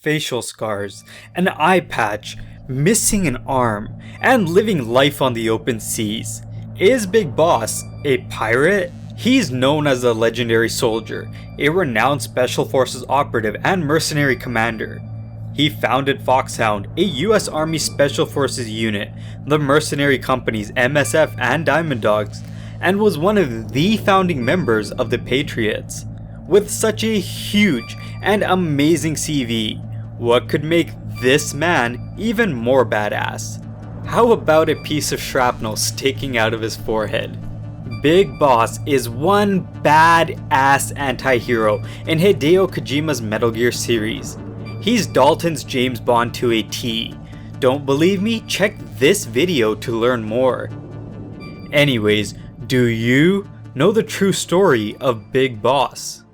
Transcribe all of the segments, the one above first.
facial scars, an eye patch, missing an arm, and living life on the open seas. Is Big Boss a pirate? He's known as the legendary soldier, a renowned special forces operative and mercenary commander. He founded Foxhound, a US Army Special Forces unit, the mercenary companies MSF and Diamond Dogs, and was one of the founding members of the Patriots. With such a huge and amazing CV, what could make this man even more badass? How about a piece of shrapnel sticking out of his forehead? Big Boss is one badass anti-hero in Hideo Kojima's Metal Gear series. He's Dalton's James Bond to a T. Don't believe me? Check this video to learn more. Anyways, do you know the true story of Big Boss?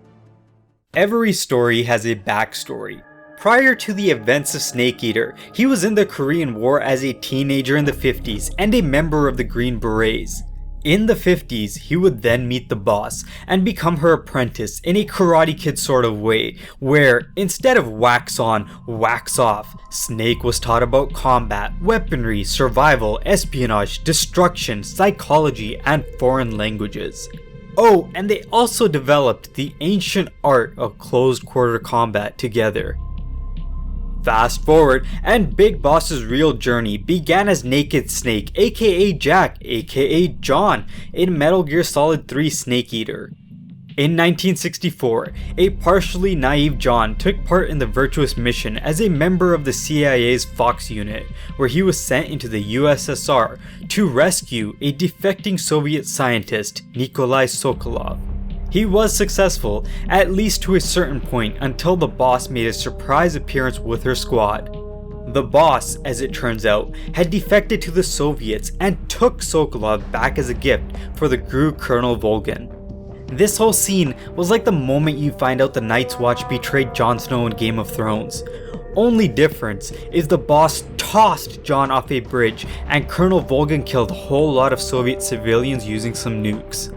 Every story has a backstory. Prior to the events of Snake Eater, he was in the Korean War as a teenager in the 50s and a member of the Green Berets. In the 50s, he would then meet the boss and become her apprentice in a Karate Kid sort of way, where instead of wax on, wax off, Snake was taught about combat, weaponry, survival, espionage, destruction, psychology, and foreign languages. Oh, and they also developed the ancient art of close quarter combat together. Fast forward, and Big Boss's real journey began as Naked Snake, aka Jack, aka John, in Metal Gear Solid 3 Snake Eater. In 1964, a partially naive John took part in the Virtuous mission as a member of the CIA's Fox unit, where he was sent into the USSR to rescue a defecting Soviet scientist, Nikolai Sokolov. He was successful, at least to a certain point, until the boss made a surprise appearance with her squad. The boss, as it turns out, had defected to the Soviets and took Sokolov back as a gift for the GRU Colonel Volgin. This whole scene was like the moment you find out the Night's Watch betrayed Jon Snow in Game of Thrones. Only difference is the boss tossed Jon off a bridge and Colonel Volgin killed a whole lot of Soviet civilians using some nukes.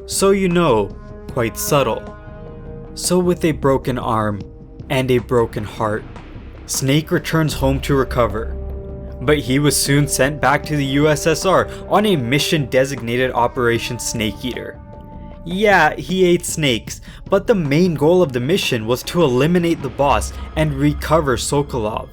So you know, quite subtle. So with a broken arm and a broken heart, Snake returns home to recover. But he was soon sent back to the USSR on a mission designated Operation Snake Eater. Yeah, he ate snakes, but the main goal of the mission was to eliminate the boss and recover Sokolov.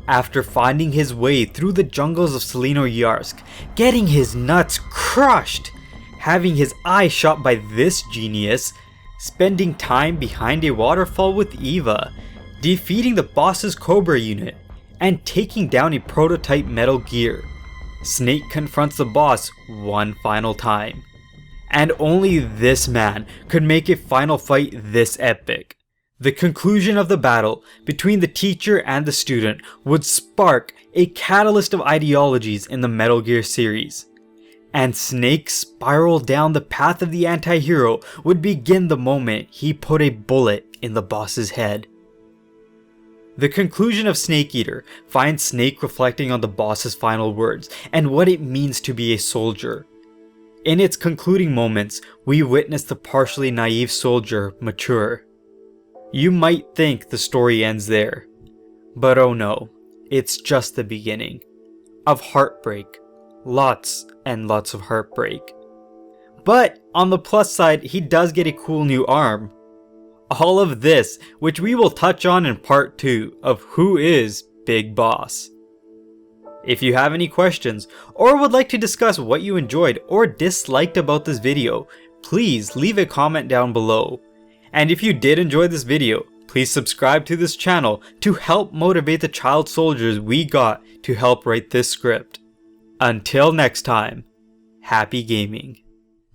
After finding his way through the jungles of Selinoyarsk, getting his nuts crushed, having his eye shot by this genius, spending time behind a waterfall with Eva, defeating the boss's Cobra unit, and taking down a prototype Metal Gear, Snake confronts the boss one final time. And only this man could make a final fight this epic. The conclusion of the battle between the teacher and the student would spark a catalyst of ideologies in the Metal Gear series. And Snake's spiral down the path of the anti-hero would begin the moment he put a bullet in the boss's head. The conclusion of Snake Eater finds Snake reflecting on the boss's final words and what it means to be a soldier. In its concluding moments, we witness the partially naive soldier mature. You might think the story ends there, but oh no, it's just the beginning of heartbreak. Lots and lots of heartbreak. But on the plus side, he does get a cool new arm. All of this, which we will touch on in part 2 of Who is Big Boss. If you have any questions, or would like to discuss what you enjoyed or disliked about this video, please leave a comment down below. And if you did enjoy this video, please subscribe to this channel to help motivate the child soldiers we got to help write this script. Until next time, happy gaming.